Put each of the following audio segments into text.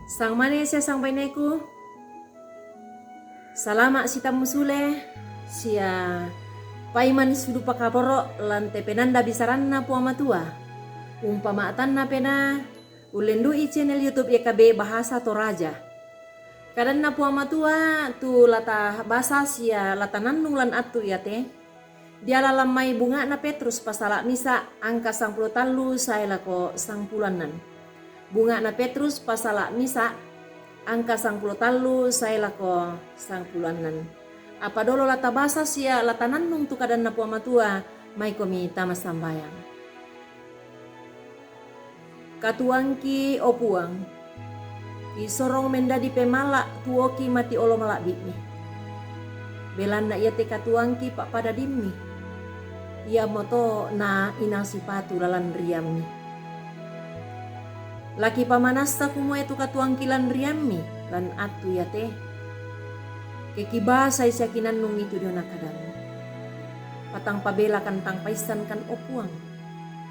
Sang Malaysia sang paineku, salama sita musule, sia paiman sudu pakaporo lante penanda bisaranna puama tua. Umpama atanna pena ulendui channel YouTube YKB Bahasa Toraja. Kadanna puama tua tu lata bahasa sia lata nannung lan atu yate. Dia lalamai bunga na Petrus pasala misa angka 10 talu saya lako sang pulanan. Bunga na Petrus pasala misa angka 10 talu saya lako sang pulanan. Apa dolo lata basa sia lata nannung tu kadan na puama tua mai komi tamas sambayang. Katuangki opuang isorong menda di pemala tuoki mati olo malak bimi. Belanda ia te katuangki pak pada dimmi. Ia moto na inang sipatu lalan riammi. Laki pamanasta kumue tu katuangki lan riammi lan atu ya te. Kekibasa isya kinanung itu diona kadang. Patang pabela kan tang paisan kan opuang.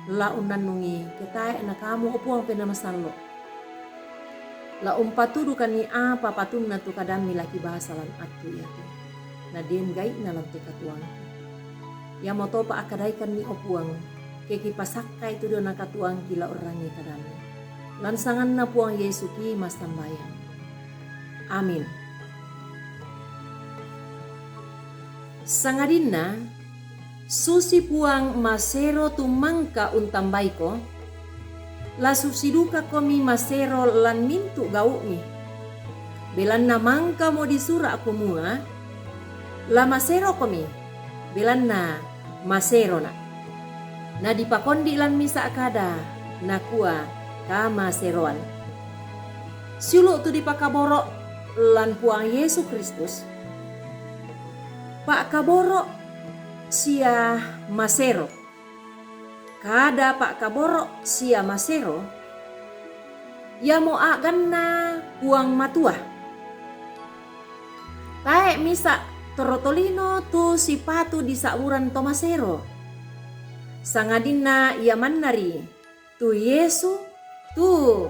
La unanungi ketae na kamu opuang pena masalo. La umpatudu kan ni apa patum na tu kadami laki bahasa lan atu ya te. Na den gait na lan te katuangki. Ya moto pa akadaikan ni opuang keki pasakka itu dona katuangki la orangi kadami. Lansangan na puang Yesu ki mas tambayan. Amin. Sangadina susi puang masero tumangka untambay ko. La susiduka komi masero lan mintu gau mi. Belan na mangka mo disura ako mua. La masero komi. Belan na masero na. Na dipakondi lan misa akada. Na kuah kama seroan. Siulu tu dipakaboro lan puang Yesus Kristus. Pak kaboro sia masero. Kada pak kaboro sia masero. Ya mo aganna puang matua. Tae misa torotolino tu sipatu di sauran tomasero. Sangadina ia manari tu Yesu tu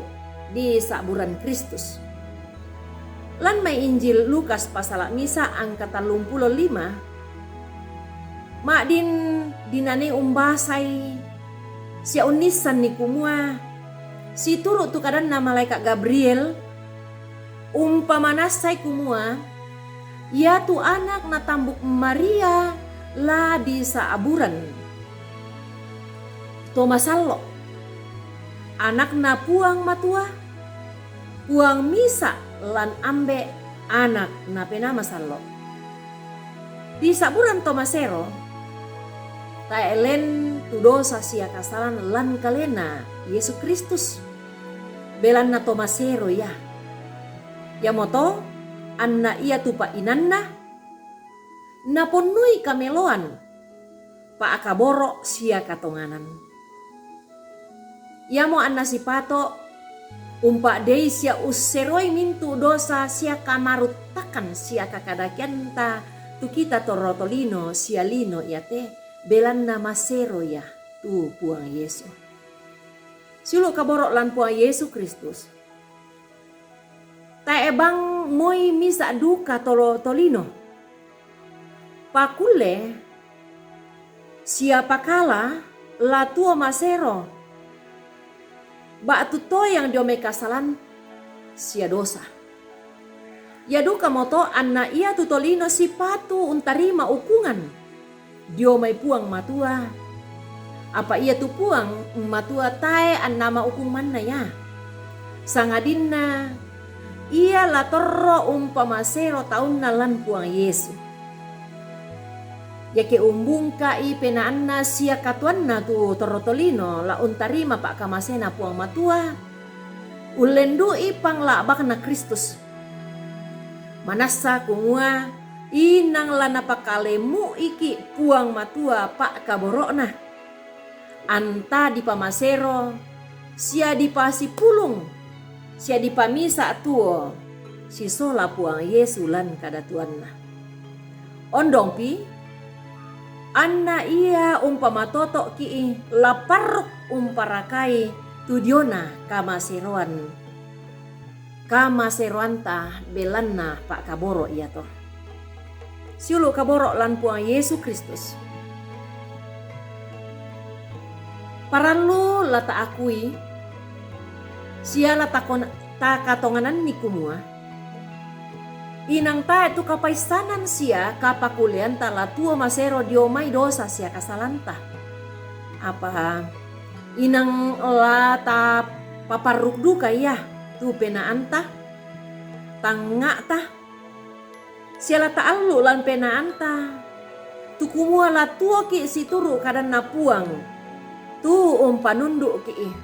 di saburan Kristus. Lan may Injil Lukas pasala misa angka 35. Makdin dinane umbasay siya unisan ni kumua. Si turo tu kadan na malaikat Gabriel umpamanasay kumua. Ya tu anak na tambuk Maria la di saaburan. Tomasalo. Anak na puang matua, puang misa lan ambe anak na penamasalo. Di saburan tomasero, taelen tu dosa sia kasalan lan kalena Yesus Kristus. Belan na tomasero ya. Ya moto, anna ia tu pa inanna, naponui kameloan, pa akaboro sia katonganan. Ya mo anna sipato umpa dei sia useroi mintu dosa sia kamarutakan sia kakadakianta tu kita torotolino sia lino ya te belan na masero ya tu puang Yesu. Silu kaborok lan puang Yesu Kristus. Ta ebang moi misa duka torotolino. Pakule siapa kala la tua masero. Ba tuto yang diome kasalan sia dosa. Ya duka moto anna ia tutolino si patu untarima ukungan. Diomai puang matua. Apa ia tu puang matua tae an nama ukung manna ya. Sangadinna ia la torro umpamasero taun nalan puang Yesu. Ya ke umbung kai penaanna sia katuanna tu torotolino la untarima pak kamasena puang matua. Ulendu ipang labak na Kristus. Manasa kumua inang lana pakalemu iki puang matua pak kaborokna. Anta di pamasero sia di pasi pulung sia di pamisa tuo si sola puang Yesu lan kadatuanna. Ondong pi anna ia umpama toto ki laparuk umparakai tudiona kama seroan kama seroanta belanna pak kaboro iya to. Siulu kaboro lan puang Yesus Kristus. Paralu lata akui siala ta katonganan ni kumua. Inang ta itu kapaisanan sia kapakulian ta la tua masero diomai dosa sia kasalanta. Apa inang la ta paparuk duka ya tu penaanta tangga ta siala ta allu lan penaanta tu kumua la tua ki si turu kadan napuang tu umpanunduk ki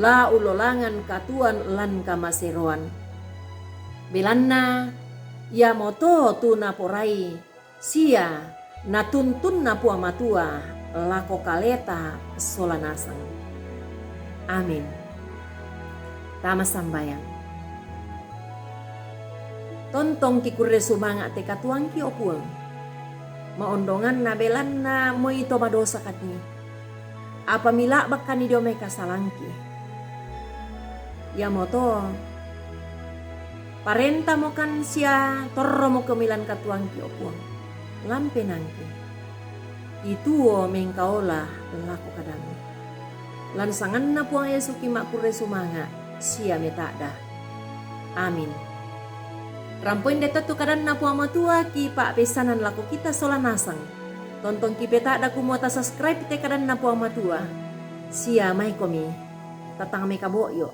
la ulolangan katuan lan kamaseroan belanna ya moto tu naporai sia natuntun napua matua lako kaleta solanasang. Amin. Tama sambayang. Tontong kikure sumanga te katuang ki opuang. Maondongan na belan na mo ito madosa katni. Apamila bakani diome kasalangki. Ya moto parenta mo kan sia torro mo kemilan katuang ki opuang. Lampe nangki. Ituo mengkaola laku kadang. Lansangan na puang Yesu ki makure sumanga sia metada. Amin. Rampoin deta tu kadan na puang matua ki pak pesanan laku kita solanasang. Tonton ki petada kumuata subscribe te kadan na puang matua. Sia mai komi. Tatang me kaboyo.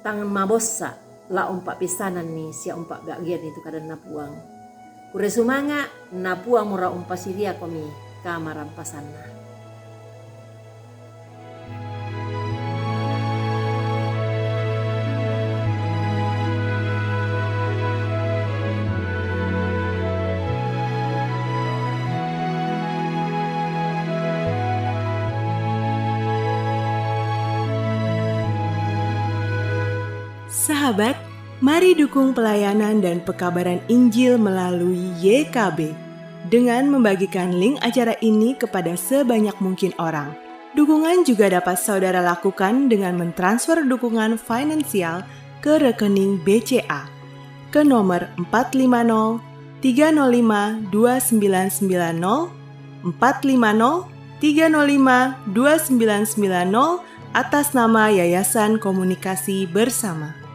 Tangan mabossa la umpak pesanan ni sia umpak bagian itu kadan na puang. Kure sumanga na puang mura umpasiria komi kamaram pasanna. Sahabat, mari dukung pelayanan dan pekabaran Injil melalui YKB dengan membagikan link acara ini kepada sebanyak mungkin orang. Dukungan juga dapat saudara lakukan dengan mentransfer dukungan finansial ke rekening BCA ke nomor 450 305 2990 450 305 2990 atas nama Yayasan Komunikasi Bersama.